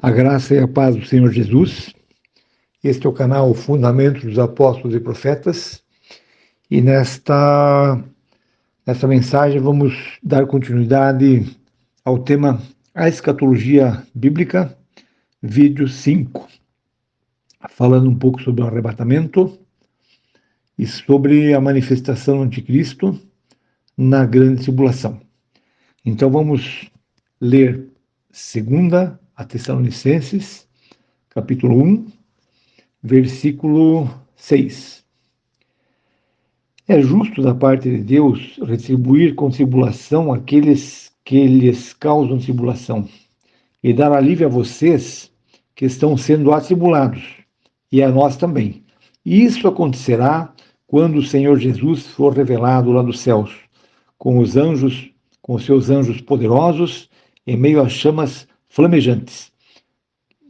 A graça e a paz do Senhor Jesus. Este é o canal Fundamentos dos Apóstolos e Profetas. E nesta mensagem vamos dar continuidade ao tema A Escatologia Bíblica, vídeo 5, falando um pouco sobre o arrebatamento e sobre a manifestação do Anticristo na grande tribulação. Então vamos ler 2 Tessalonicenses, capítulo 1, versículo 6. É justo da parte de Deus retribuir com tribulação aqueles que lhes causam tribulação e dar alívio a vocês que estão sendo atribulados, e a nós também. E isso acontecerá quando o Senhor Jesus for revelado lá dos céus, com os seus anjos poderosos, em meio a chamas flamejantes.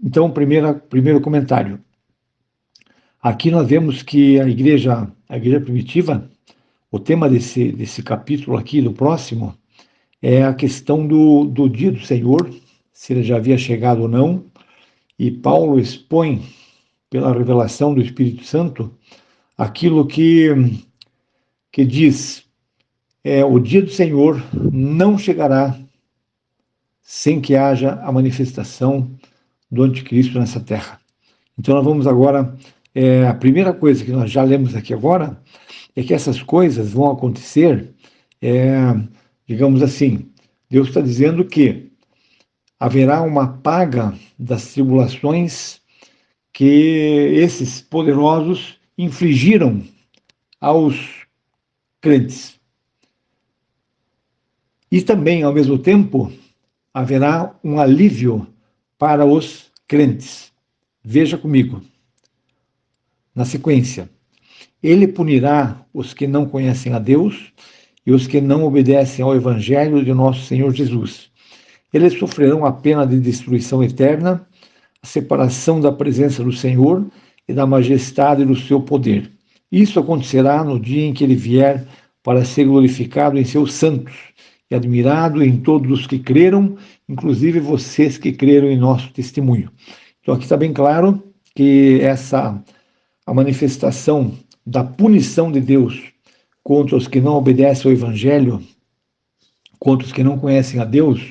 Então, primeiro comentário. Aqui nós vemos que a igreja primitiva, o tema desse capítulo aqui, do próximo, é a questão do dia do Senhor, se ele já havia chegado ou não, e Paulo expõe, pela revelação do Espírito Santo, aquilo que diz, o dia do Senhor não chegará sem que haja a manifestação do anticristo nessa terra. Então nós vamos agora, a primeira coisa que nós já lemos aqui agora, é que essas coisas vão acontecer, digamos assim, Deus está dizendo que haverá uma paga das tribulações que esses poderosos infligiram aos crentes. E também, ao mesmo tempo, haverá um alívio para os crentes. Veja comigo, na sequência. Ele punirá os que não conhecem a Deus e os que não obedecem ao Evangelho de nosso Senhor Jesus. Eles sofrerão a pena de destruição eterna, a separação da presença do Senhor e da majestade do seu poder. Isso acontecerá no dia em que ele vier para ser glorificado em seus santos e admirado em todos os que creram, inclusive vocês que creram em nosso testemunho. Então aqui está bem claro que a manifestação da punição de Deus contra os que não obedecem ao Evangelho, contra os que não conhecem a Deus,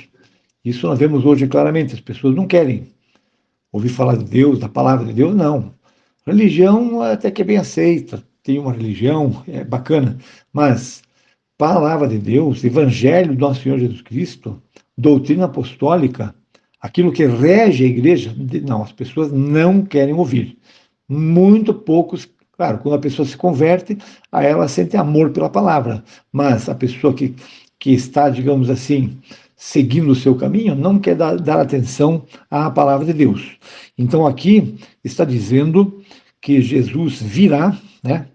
isso nós vemos hoje claramente, as pessoas não querem ouvir falar de Deus, da palavra de Deus, não. Religião até que é bem aceita, tem uma religião, é bacana, mas palavra de Deus, Evangelho do nosso Senhor Jesus Cristo, doutrina apostólica, aquilo que rege a igreja, não, as pessoas não querem ouvir. Muito poucos, claro, quando a pessoa se converte, a ela sente amor pela palavra, mas a pessoa que está, digamos assim, seguindo o seu caminho, não quer dar atenção à palavra de Deus. Então aqui está dizendo que Jesus virá, né?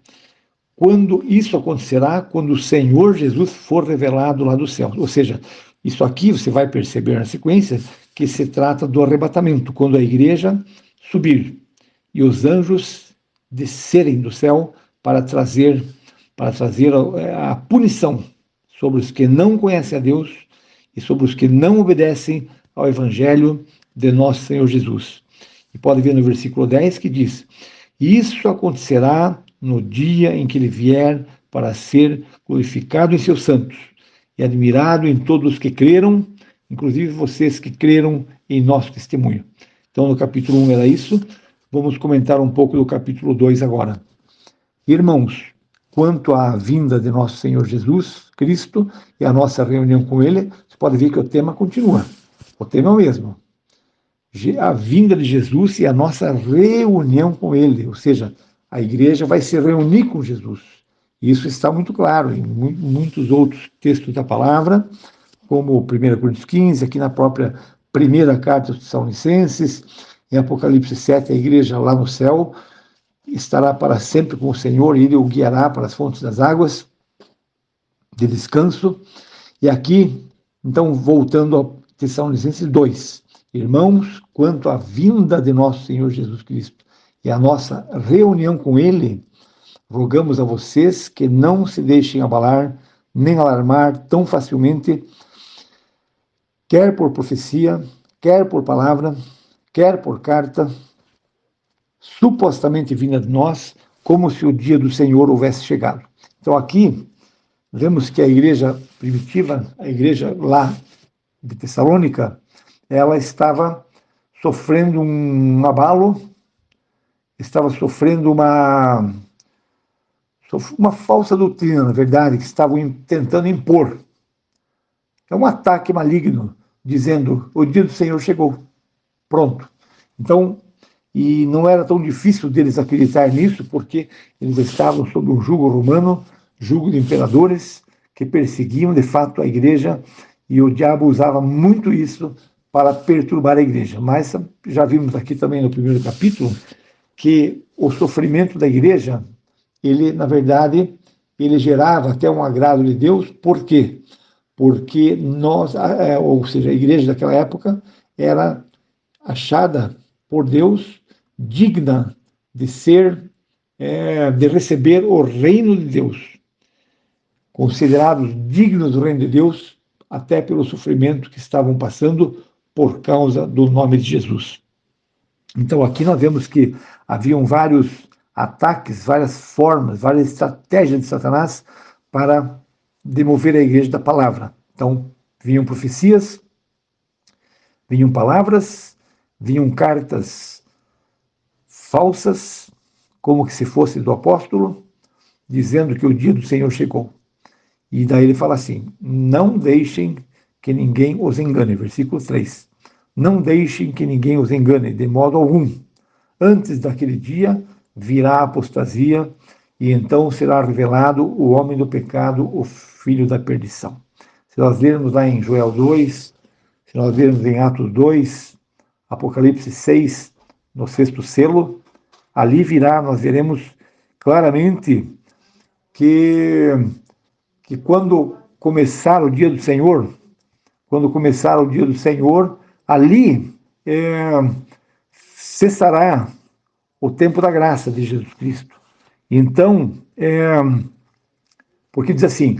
Quando isso acontecerá, quando o Senhor Jesus for revelado lá do céu. Ou seja, isso aqui você vai perceber na sequência que se trata do arrebatamento, quando a igreja subir e os anjos descerem do céu para trazer a punição sobre os que não conhecem a Deus e sobre os que não obedecem ao Evangelho de nosso Senhor Jesus. E pode ver no versículo 10 que diz: isso acontecerá no dia em que ele vier para ser glorificado em seus santos e admirado em todos os que creram, inclusive vocês que creram em nosso testemunho. Então, no capítulo 1 era isso. Vamos comentar um pouco do capítulo 2 agora. Irmãos, quanto à vinda de nosso Senhor Jesus Cristo e a nossa reunião com Ele, você pode ver que o tema continua. O tema é o mesmo. A vinda de Jesus e a nossa reunião com Ele, ou seja, a igreja vai se reunir com Jesus. Isso está muito claro em muitos outros textos da palavra, como 1 Coríntios 15, aqui na própria primeira carta aos Tessalonicenses, em Apocalipse 7, a igreja lá no céu estará para sempre com o Senhor e Ele o guiará para as fontes das águas de descanso. E aqui, então, voltando a Tessalonicenses 2, irmãos, quanto à vinda de nosso Senhor Jesus Cristo e a nossa reunião com Ele, rogamos a vocês que não se deixem abalar nem alarmar tão facilmente, quer por profecia, quer por palavra, quer por carta, supostamente vinda de nós, como se o dia do Senhor houvesse chegado. Então aqui vemos que a igreja primitiva, a igreja lá de Tessalônica, ela estava sofrendo um abalo, estava sofrendo uma falsa doutrina, na verdade, que estavam tentando impor. É um ataque maligno, dizendo, o dia do Senhor chegou, pronto. Então, e não era tão difícil deles acreditar nisso, porque eles estavam sob um jugo romano, jugo de imperadores, que perseguiam de fato a igreja, e o diabo usava muito isso para perturbar a igreja. Mas já vimos aqui também no primeiro capítulo, que o sofrimento da igreja, ele, na verdade, ele gerava até um agrado de Deus. Por quê? Porque nós, ou seja, a igreja daquela época era achada por Deus digna de ser, de receber o reino de Deus, considerados dignos do reino de Deus, até pelo sofrimento que estavam passando por causa do nome de Jesus. Então aqui nós vemos que haviam vários ataques, várias formas, várias estratégias de Satanás para demover a igreja da palavra. Então vinham profecias, vinham palavras, vinham cartas falsas, como que se fosse do apóstolo, dizendo que o dia do Senhor chegou. E daí ele fala assim, não deixem que ninguém os engane, versículo 3. Não deixem que ninguém os engane, de modo algum. Antes daquele dia virá a apostasia, e então será revelado o homem do pecado, o filho da perdição. Se nós lermos lá em Joel 2, se nós lermos em Atos 2, Apocalipse 6, no 6º selo, ali virá, nós veremos claramente que quando começar o dia do Senhor, ali cessará o tempo da graça de Jesus Cristo. Então, porque diz assim,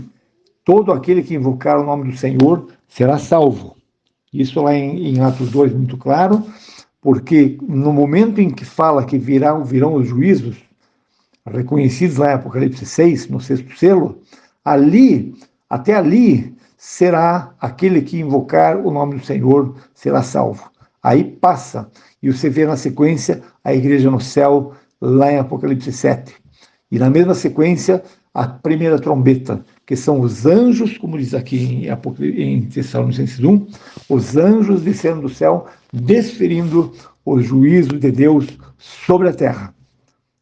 todo aquele que invocar o nome do Senhor será salvo. Isso lá em Atos 2, muito claro, porque no momento em que fala que virão os juízos, reconhecidos lá em Apocalipse 6, no 6º selo, até ali, será aquele que invocar o nome do Senhor, será salvo. Aí passa, e você vê na sequência a igreja no céu, lá em Apocalipse 7. E na mesma sequência, a primeira trombeta, que são os anjos, como diz aqui em Tessalonicenses 1, os anjos descendo do céu, desferindo o juízo de Deus sobre a terra.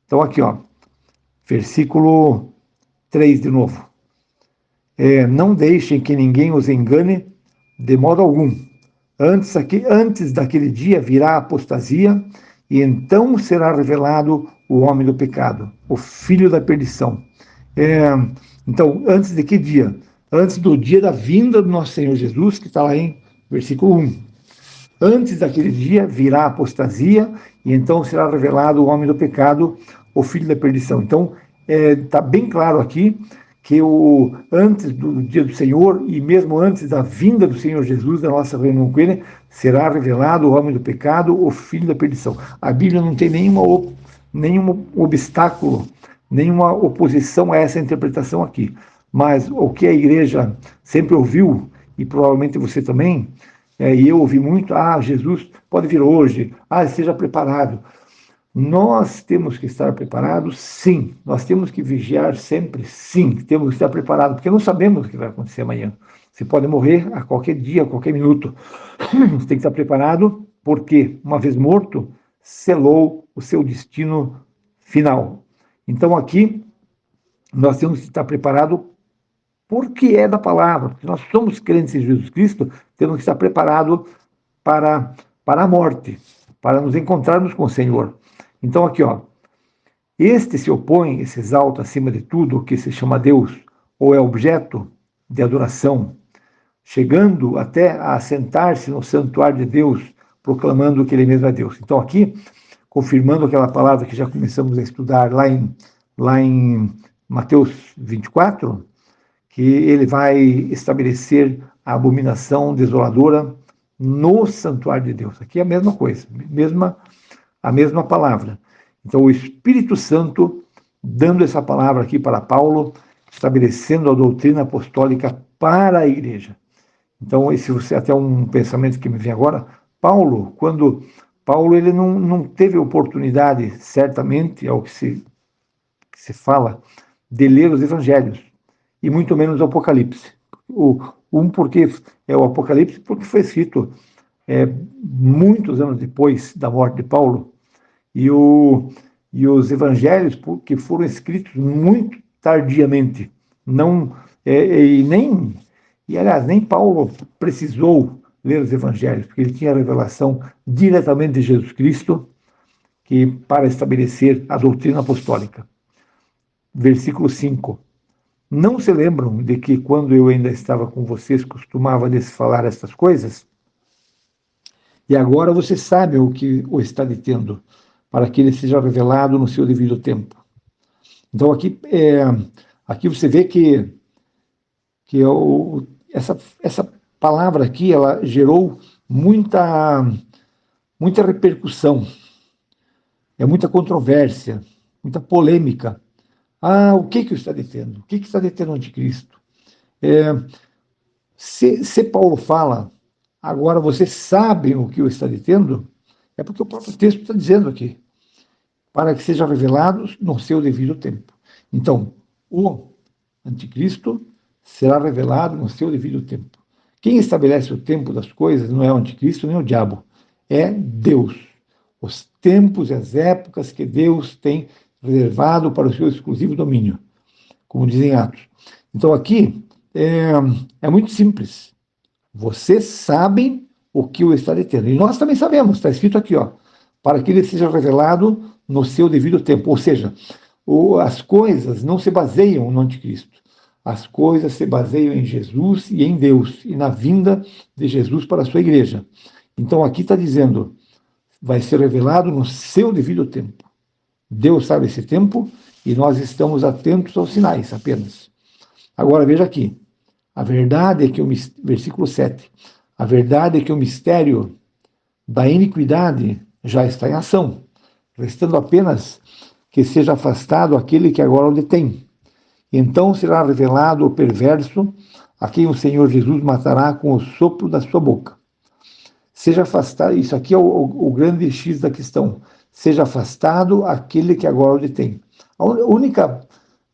Então aqui, versículo 3 de novo. Não deixem que ninguém os engane de modo algum. Antes daquele dia virá a apostasia, e então será revelado o homem do pecado, o filho da perdição. Então, antes de que dia? Antes do dia da vinda do nosso Senhor Jesus, que está lá em versículo 1. Antes daquele dia virá a apostasia, e então será revelado o homem do pecado, o filho da perdição. Então, está bem claro aqui que antes do dia do Senhor, e mesmo antes da vinda do Senhor Jesus, da nossa reunião com Ele, será revelado o homem do pecado, o filho da perdição. A Bíblia não tem nenhum obstáculo, nenhuma oposição a essa interpretação aqui. Mas o que a igreja sempre ouviu, e provavelmente você também, e eu ouvi muito, Jesus pode vir hoje, esteja preparado. Nós temos que estar preparados, sim. Nós temos que vigiar sempre, sim. Temos que estar preparados, porque não sabemos o que vai acontecer amanhã. Você pode morrer a qualquer dia, a qualquer minuto. Você tem que estar preparado, porque, uma vez morto, selou o seu destino final. Então, aqui, nós temos que estar preparados porque é da palavra, porque nós somos crentes em Jesus Cristo, temos que estar preparados para a morte, para nos encontrarmos com o Senhor. Então aqui, este se opõe, se exalta acima de tudo o que se chama Deus, ou é objeto de adoração, chegando até a assentar-se no santuário de Deus, proclamando que Ele mesmo é Deus. Então aqui, confirmando aquela palavra que já começamos a estudar lá em Mateus 24, que Ele vai estabelecer a abominação desoladora no santuário de Deus. Aqui é a mesma coisa, a mesma palavra. Então, o Espírito Santo dando essa palavra aqui para Paulo, estabelecendo a doutrina apostólica para a igreja. Então, esse é até um pensamento que me vem agora. Paulo ele não teve oportunidade, certamente, ao que se fala, de ler os evangelhos, e muito menos o Apocalipse. Porque é o Apocalipse, porque foi escrito muitos anos depois da morte de Paulo, e os evangelhos que foram escritos muito tardiamente. Não, aliás, nem Paulo precisou ler os evangelhos, porque ele tinha a revelação diretamente de Jesus Cristo, para estabelecer a doutrina apostólica. Versículo 5. Não se lembram de que, quando eu ainda estava com vocês, costumava lhes falar estas coisas? E agora vocês sabem o que o está detendo, para que ele seja revelado no seu devido tempo. Então, aqui você vê que essa palavra aqui, ela gerou muita repercussão, muita controvérsia, muita polêmica. O que está detendo? O que está detendo o anticristo? Se Paulo fala, agora vocês sabem o que o está detendo, é porque o próprio texto está dizendo aqui, para que seja revelado no seu devido tempo. Então, o anticristo será revelado no seu devido tempo. Quem estabelece o tempo das coisas não é o anticristo nem o diabo, é Deus. Os tempos e as épocas que Deus tem reservado para o seu exclusivo domínio, como dizem Atos. Então aqui é muito simples. Vocês sabem o que o está detendo. E nós também sabemos, está escrito aqui, para que ele seja revelado no seu devido tempo. Ou seja, as coisas não se baseiam no anticristo. As coisas se baseiam em Jesus e em Deus, e na vinda de Jesus para a sua igreja. Então aqui está dizendo, vai ser revelado no seu devido tempo. Deus sabe esse tempo e nós estamos atentos aos sinais apenas. Agora veja aqui, a verdade é que versículo 7, a verdade é que o mistério da iniquidade já está em ação, restando apenas que seja afastado aquele que agora o detém. Então será revelado o perverso, a quem o Senhor Jesus matará com o sopro da sua boca. Seja afastado, isso aqui é o grande X da questão, seja afastado aquele que agora o detém. O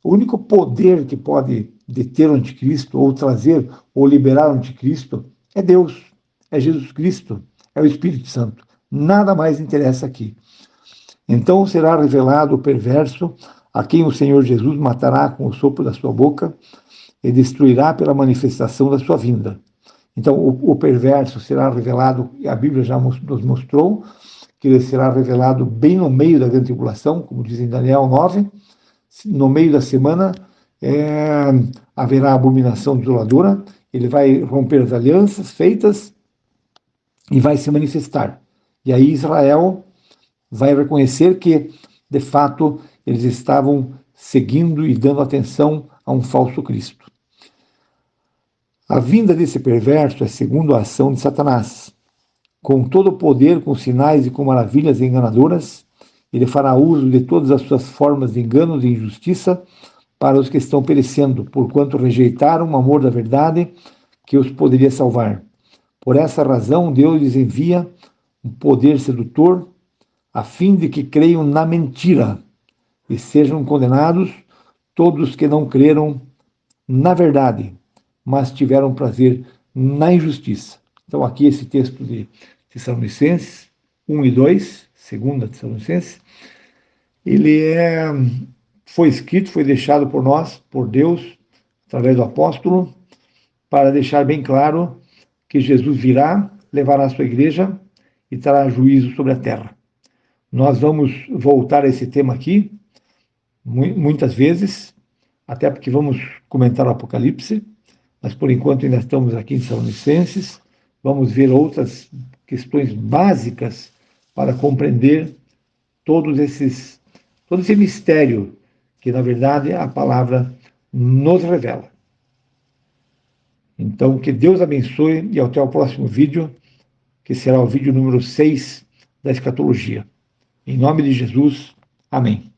único poder que pode deter o anticristo, ou trazer, ou liberar o anticristo, é Deus, é Jesus Cristo, é o Espírito Santo. Nada mais interessa aqui. Então será revelado o perverso, a quem o Senhor Jesus matará com o sopro da sua boca e destruirá pela manifestação da sua vinda. Então o perverso será revelado, a Bíblia já nos mostrou, que ele será revelado bem no meio da grande tribulação, como diz em Daniel 9, no meio da semana haverá abominação desoladora, ele vai romper as alianças feitas e vai se manifestar. E aí Israel vai reconhecer que, de fato, eles estavam seguindo e dando atenção a um falso Cristo. A vinda desse perverso é segundo a ação de Satanás. Com todo o poder, com sinais e com maravilhas enganadoras, ele fará uso de todas as suas formas de enganos e injustiça para os que estão perecendo, porquanto rejeitaram o amor da verdade que os poderia salvar. Por essa razão, Deus lhes envia um poder sedutor, a fim de que creiam na mentira e sejam condenados todos que não creram na verdade, mas tiveram prazer na injustiça. Então, aqui esse texto de Tessalonicenses 1 e 2, 2 Tessalonicenses, ele foi escrito, foi deixado por nós, por Deus, através do apóstolo, para deixar bem claro que Jesus virá, levará a sua igreja e trará juízo sobre a terra. Nós vamos voltar a esse tema aqui, muitas vezes, até porque vamos comentar o Apocalipse, mas por enquanto ainda estamos aqui em Tessalonicenses. Vamos ver outras questões básicas para compreender todo esse mistério que, na verdade, a palavra nos revela. Então, que Deus abençoe e até o próximo vídeo. que será o vídeo número 6 da escatologia. Em nome de Jesus, amém.